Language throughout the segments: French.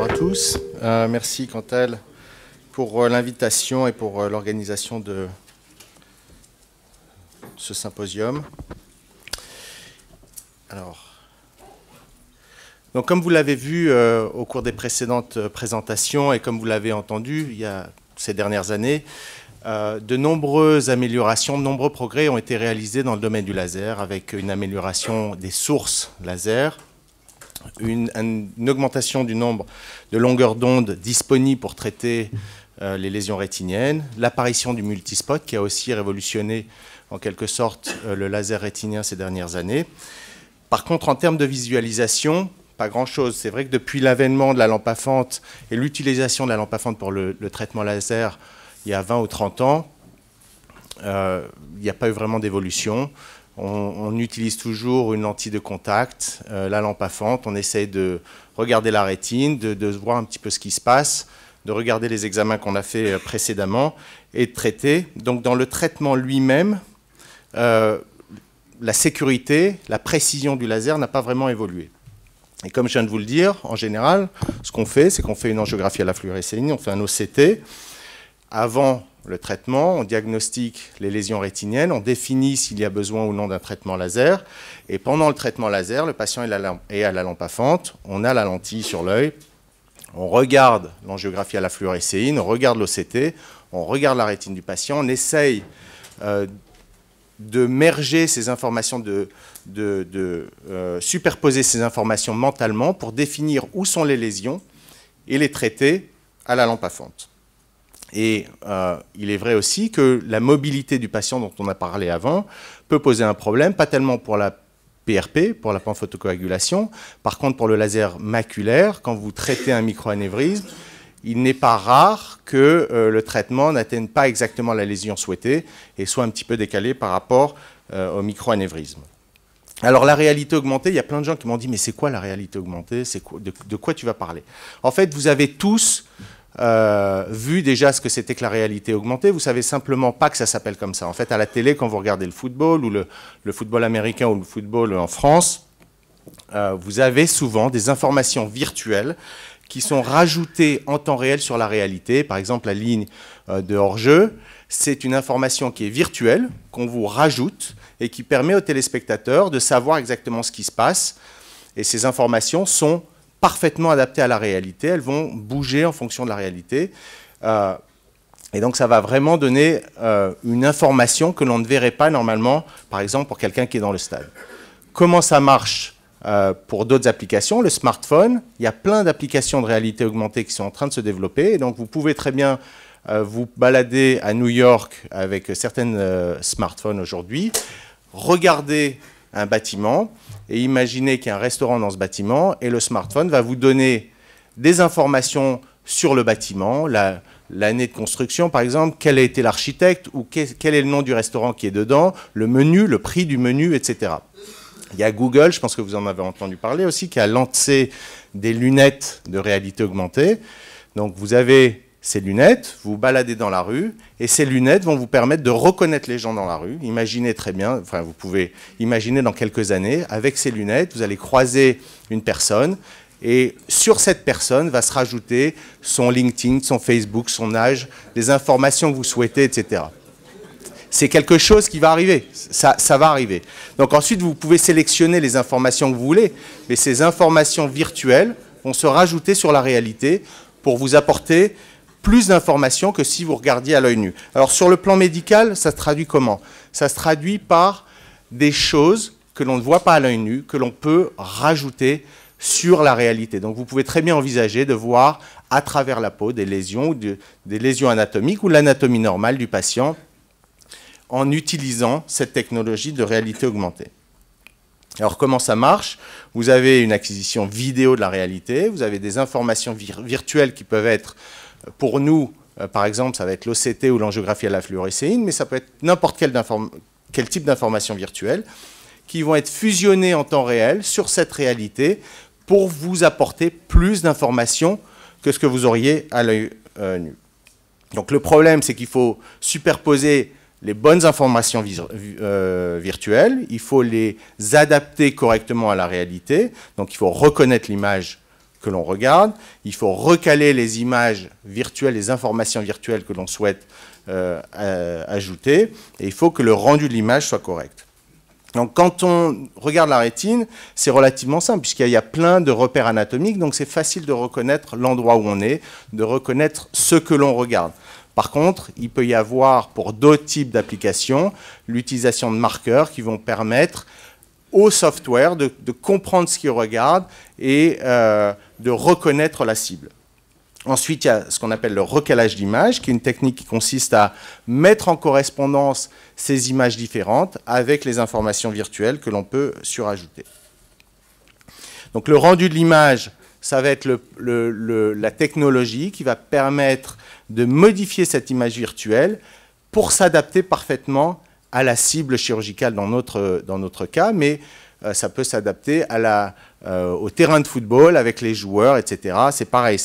Bonjour à tous. Merci Cantel pour l'invitation et pour l'organisation de ce symposium. Donc, comme vous l'avez vu au cours des précédentes présentations et comme vous l'avez entendu il y a ces dernières années, de nombreuses améliorations, de nombreux progrès ont été réalisés dans le domaine du laser avec une amélioration des sources laser, une augmentation du nombre de longueurs d'onde disponibles pour traiter les lésions rétiniennes, l'apparition du multispot qui a aussi révolutionné en quelque sorte le laser rétinien ces dernières années. Par contre, en termes de visualisation, pas grand-chose. C'est vrai que depuis l'avènement de la lampe à fente et l'utilisation de la lampe à fente pour le traitement laser il y a 20 ou 30 ans, il n'y a pas eu vraiment d'évolution. On utilise toujours une lentille de contact, la lampe à fente, on essaye de regarder la rétine, de voir un petit peu ce qui se passe, de regarder les examens qu'on a fait précédemment et de traiter. Donc dans le traitement lui-même, la sécurité, la précision du laser n'a pas vraiment évolué. Et comme je viens de vous le dire, en général, ce qu'on fait, c'est qu'on fait une angiographie à la fluorescéine, on fait un OCT. Avant le traitement, on diagnostique les lésions rétiniennes, on définit s'il y a besoin ou non d'un traitement laser. Et pendant le traitement laser, le patient est à la lampe à fente, on a la lentille sur l'œil, on regarde l'angiographie à la fluorescéine, on regarde l'OCT, on regarde la rétine du patient, on essaye de merger ces informations, de superposer ces informations mentalement pour définir où sont les lésions et les traiter à la lampe à fente. Et il est vrai aussi que la mobilité du patient dont on a parlé avant peut poser un problème, pas tellement pour la PRP, pour la pantophotocoagulation. Par contre, pour le laser maculaire, quand vous traitez un microanévrisme, il n'est pas rare que le traitement n'atteigne pas exactement la lésion souhaitée et soit un petit peu décalé par rapport au microanévrisme. Alors la réalité augmentée, il y a plein de gens qui m'ont dit « mais c'est quoi la réalité augmentée? De quoi tu vas parler ?» En fait, vous avez tous vu déjà ce que c'était que la réalité augmentée, vous savez simplement pas que ça s'appelle comme ça. En fait, à la télé, quand vous regardez le football, ou le football américain, ou le football en France, vous avez souvent des informations virtuelles qui sont rajoutées en temps réel sur la réalité. Par exemple, la ligne de hors-jeu, c'est une information qui est virtuelle, qu'on vous rajoute, et qui permet aux téléspectateurs de savoir exactement ce qui se passe. Et ces informations sont parfaitement adaptées à la réalité, elles vont bouger en fonction de la réalité. Et donc ça va vraiment donner une information que l'on ne verrait pas normalement, par exemple pour quelqu'un qui est dans le stade. Comment ça marche pour d'autres applications? Le smartphone, il y a plein d'applications de réalité augmentée qui sont en train de se développer, et donc vous pouvez très bien vous balader à New York avec certaines smartphones aujourd'hui, regarder un bâtiment et imaginez qu'il y a un restaurant dans ce bâtiment et le smartphone va vous donner des informations sur le bâtiment, l'année de construction par exemple, quel a été l'architecte ou quel est le nom du restaurant qui est dedans, le menu, le prix du menu, etc. Il y a Google, je pense que vous en avez entendu parler aussi, qui a lancé des lunettes de réalité augmentée. Donc vous avez ces lunettes, vous vous baladez dans la rue, et ces lunettes vont vous permettre de reconnaître les gens dans la rue. Imaginez très bien, enfin vous pouvez imaginer dans quelques années, avec ces lunettes, vous allez croiser une personne, et sur cette personne va se rajouter son LinkedIn, son Facebook, son âge, les informations que vous souhaitez, etc. C'est quelque chose qui va arriver, ça va arriver. Donc ensuite, vous pouvez sélectionner les informations que vous voulez, mais ces informations virtuelles vont se rajouter sur la réalité pour vous apporter plus d'informations que si vous regardiez à l'œil nu. Alors sur le plan médical, ça se traduit comment? Ça se traduit par des choses que l'on ne voit pas à l'œil nu, que l'on peut rajouter sur la réalité. Donc vous pouvez très bien envisager de voir à travers la peau des lésions, des lésions anatomiques ou l'anatomie normale du patient en utilisant cette technologie de réalité augmentée. Alors comment ça marche? Vous avez une acquisition vidéo de la réalité, vous avez des informations virtuelles qui peuvent être, pour nous, par exemple, ça va être l'OCT ou l'angiographie à la fluorescéine, mais ça peut être n'importe quel type d'information virtuelle qui vont être fusionnées en temps réel sur cette réalité pour vous apporter plus d'informations que ce que vous auriez à l'œil nu. Donc le problème, c'est qu'il faut superposer les bonnes informations virtuelles, il faut les adapter correctement à la réalité, donc il faut reconnaître l'image que l'on regarde, il faut recaler les images virtuelles, les informations virtuelles que l'on souhaite ajouter, et il faut que le rendu de l'image soit correct. Donc quand on regarde la rétine, c'est relativement simple, puisqu'il y a plein de repères anatomiques, donc c'est facile de reconnaître l'endroit où on est, de reconnaître ce que l'on regarde. Par contre, il peut y avoir, pour d'autres types d'applications, l'utilisation de marqueurs qui vont permettre au software de comprendre ce qu'il regarde et de reconnaître la cible. Ensuite, il y a ce qu'on appelle le recalage d'image, qui est une technique qui consiste à mettre en correspondance ces images différentes avec les informations virtuelles que l'on peut surajouter. Donc le rendu de l'image, ça va être la technologie qui va permettre de modifier cette image virtuelle pour s'adapter parfaitement à la cible chirurgicale dans notre cas, mais ça peut s'adapter au terrain de football avec les joueurs, etc. C'est pareil,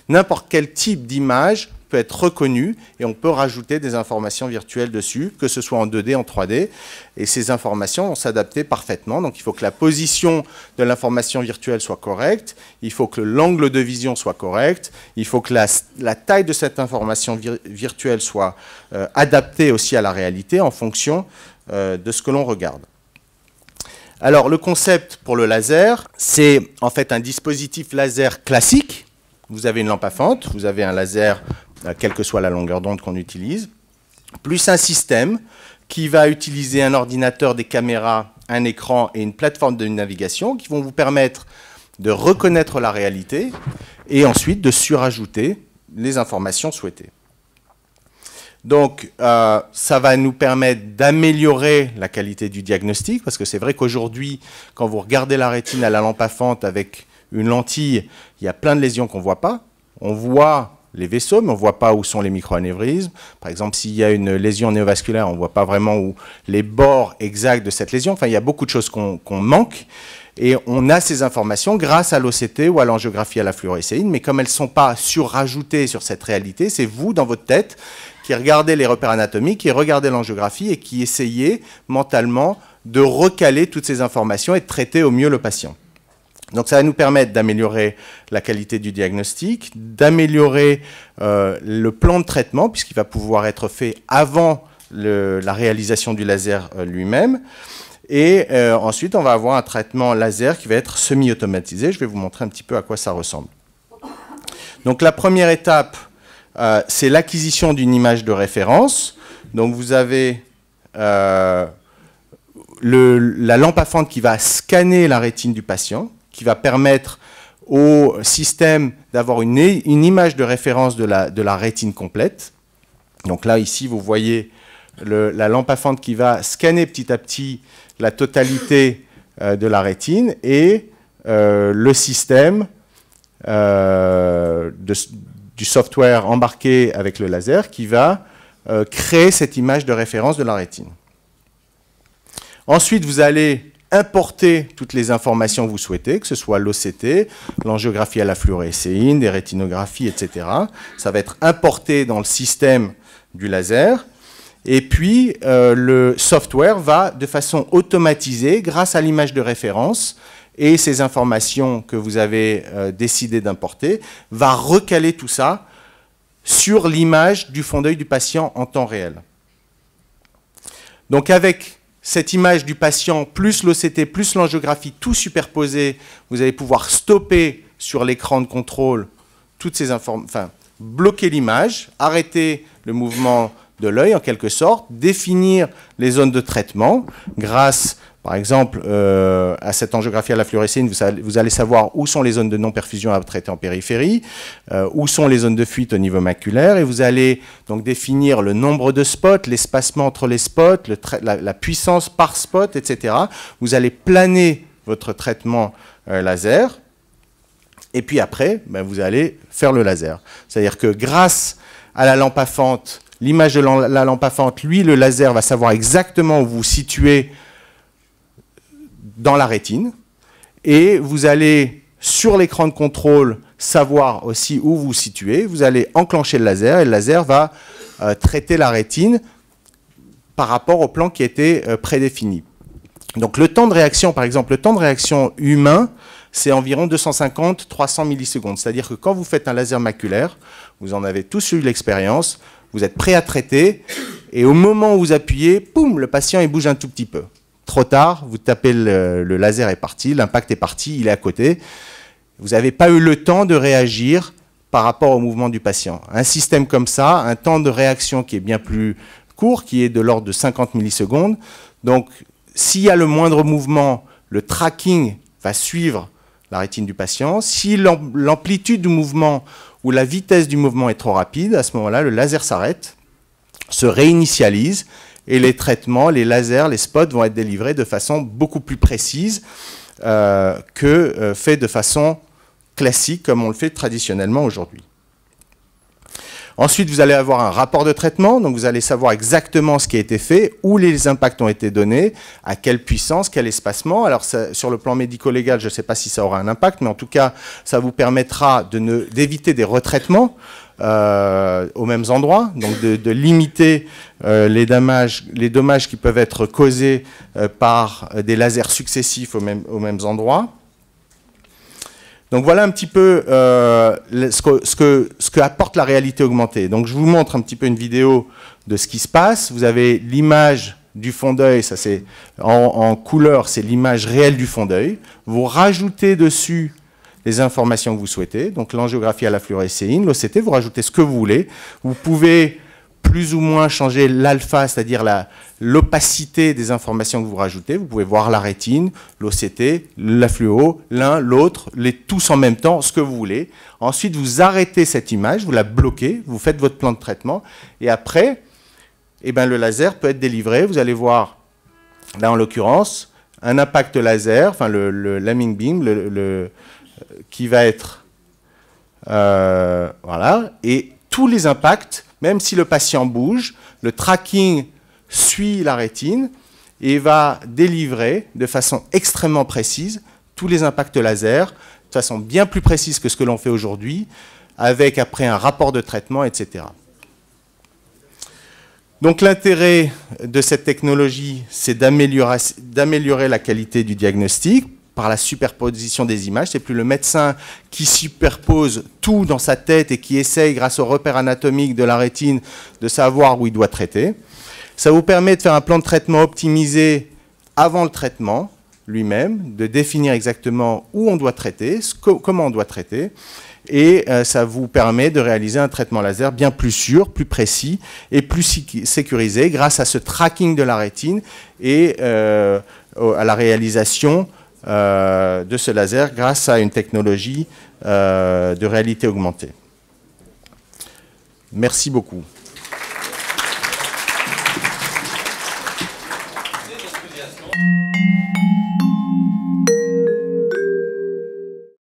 n'importe quel type d'image peut être reconnu et on peut rajouter des informations virtuelles dessus, que ce soit en 2D, en 3D, et ces informations vont s'adapter parfaitement. Donc il faut que la position de l'information virtuelle soit correcte, il faut que l'angle de vision soit correct, il faut que la taille de cette information virtuelle soit adaptée aussi à la réalité en fonction de ce que l'on regarde. Alors, le concept pour le laser, c'est en fait un dispositif laser classique. Vous avez une lampe à fente, vous avez un laser, quelle que soit la longueur d'onde qu'on utilise, plus un système qui va utiliser un ordinateur, des caméras, un écran et une plateforme de navigation qui vont vous permettre de reconnaître la réalité et ensuite de surajouter les informations souhaitées. Donc, ça va nous permettre d'améliorer la qualité du diagnostic, parce que c'est vrai qu'aujourd'hui, quand vous regardez la rétine à la lampe à fente avec une lentille, il y a plein de lésions qu'on ne voit pas. On voit les vaisseaux, mais on ne voit pas où sont les microanévrismes. Par exemple, s'il y a une lésion néovasculaire, on ne voit pas vraiment où les bords exacts de cette lésion. Enfin, il y a beaucoup de choses qu'on manque. Et on a ces informations grâce à l'OCT ou à l'angiographie à la fluorescéine, mais comme elles ne sont pas surrajoutées sur cette réalité, c'est vous, dans votre tête, qui regardez les repères anatomiques, qui regardez l'angiographie et qui essayez mentalement de recaler toutes ces informations et de traiter au mieux le patient. Donc ça va nous permettre d'améliorer la qualité du diagnostic, d'améliorer le plan de traitement, puisqu'il va pouvoir être fait avant la réalisation du laser lui-même. Et ensuite, on va avoir un traitement laser qui va être semi-automatisé. Je vais vous montrer un petit peu à quoi ça ressemble. Donc la première étape, c'est l'acquisition d'une image de référence. Donc vous avez la lampe à fente qui va scanner la rétine du patient, qui va permettre au système d'avoir une image de référence de la rétine complète. Donc là, ici, vous voyez la lampe à fente qui va scanner petit à petit la totalité de la rétine et le système du software embarqué avec le laser qui va créer cette image de référence de la rétine. Ensuite, vous allez importer toutes les informations que vous souhaitez, que ce soit l'OCT, l'angiographie à la fluorescéine, des rétinographies, etc. Ça va être importé dans le système du laser. Et puis, le software va, de façon automatisée, grâce à l'image de référence et ces informations que vous avez décidé d'importer, va recaler tout ça sur l'image du fond d'œil du patient en temps réel. Donc, avec cette image du patient, plus l'OCT, plus l'angiographie, tout superposé, vous allez pouvoir stopper sur l'écran de contrôle toutes ces informations, enfin, bloquer l'image, arrêter le mouvement de l'œil en quelque sorte, définir les zones de traitement grâce, par exemple, à cette angiographie à la fluorescéine, vous allez savoir où sont les zones de non-perfusion à traiter en périphérie, où sont les zones de fuite au niveau maculaire, et vous allez donc définir le nombre de spots, l'espacement entre les spots, la puissance par spot, etc. Vous allez planer votre traitement laser, et puis après, vous allez faire le laser. C'est-à-dire que grâce à la lampe à fente, l'image de la lampe à fente, lui, le laser va savoir exactement où vous vous situez dans la rétine. Et vous allez, sur l'écran de contrôle, savoir aussi où vous vous situez. Vous allez enclencher le laser et le laser va traiter la rétine par rapport au plan qui a été prédéfini. Donc le temps de réaction, par exemple, le temps de réaction humain c'est environ 250-300 millisecondes. C'est-à-dire que quand vous faites un laser maculaire, vous en avez tous eu l'expérience, vous êtes prêt à traiter, et au moment où vous appuyez, poum, le patient il bouge un tout petit peu. Trop tard, vous tapez, le laser est parti, l'impact est parti, il est à côté. Vous n'avez pas eu le temps de réagir par rapport au mouvement du patient. Un système comme ça, un temps de réaction qui est bien plus court, qui est de l'ordre de 50 millisecondes. Donc, s'il y a le moindre mouvement, le tracking va suivre la rétine du patient. Si l'amplitude du mouvement ou la vitesse du mouvement est trop rapide, à ce moment-là, le laser s'arrête, se réinitialise, et les traitements, les lasers, les spots vont être délivrés de façon beaucoup plus précise que fait de façon classique, comme on le fait traditionnellement aujourd'hui. Ensuite, vous allez avoir un rapport de traitement, donc vous allez savoir exactement ce qui a été fait, où les impacts ont été donnés, à quelle puissance, quel espacement. Alors, ça, sur le plan médico-légal, je ne sais pas si ça aura un impact, mais en tout cas, ça vous permettra d'éviter des retraitements aux mêmes endroits, donc de limiter les dommages qui peuvent être causés par des lasers successifs aux mêmes endroits. Donc voilà un petit peu ce que apporte la réalité augmentée. Donc je vous montre un petit peu une vidéo de ce qui se passe. Vous avez l'image du fond d'œil, ça c'est en couleur, c'est l'image réelle du fond d'œil. Vous rajoutez dessus les informations que vous souhaitez, donc l'angiographie à la fluorescéine, l'OCT, vous rajoutez ce que vous voulez. Vous pouvez plus ou moins changer l'alpha, c'est-à-dire l'opacité des informations que vous rajoutez. Vous pouvez voir la rétine, l'OCT, la fluo, l'un, l'autre, tous en même temps, ce que vous voulez. Ensuite, vous arrêtez cette image, vous la bloquez, vous faites votre plan de traitement, et après, eh ben, le laser peut être délivré. Vous allez voir, là en l'occurrence, un impact laser, enfin le lambing beam, qui va être... voilà, et tous les impacts, même si le patient bouge, le tracking suit la rétine et va délivrer de façon extrêmement précise tous les impacts laser, de façon bien plus précise que ce que l'on fait aujourd'hui, avec après un rapport de traitement, etc. Donc l'intérêt de cette technologie, c'est d'améliorer la qualité du diagnostic par la superposition des images. C'est plus le médecin qui superpose tout dans sa tête et qui essaye, grâce au repère anatomique de la rétine, de savoir où il doit traiter. Ça vous permet de faire un plan de traitement optimisé avant le traitement lui-même, de définir exactement où on doit traiter, comment on doit traiter, et ça vous permet de réaliser un traitement laser bien plus sûr, plus précis et plus sécurisé grâce à ce tracking de la rétine et à la réalisation de ce laser grâce à une technologie de réalité augmentée. Merci beaucoup.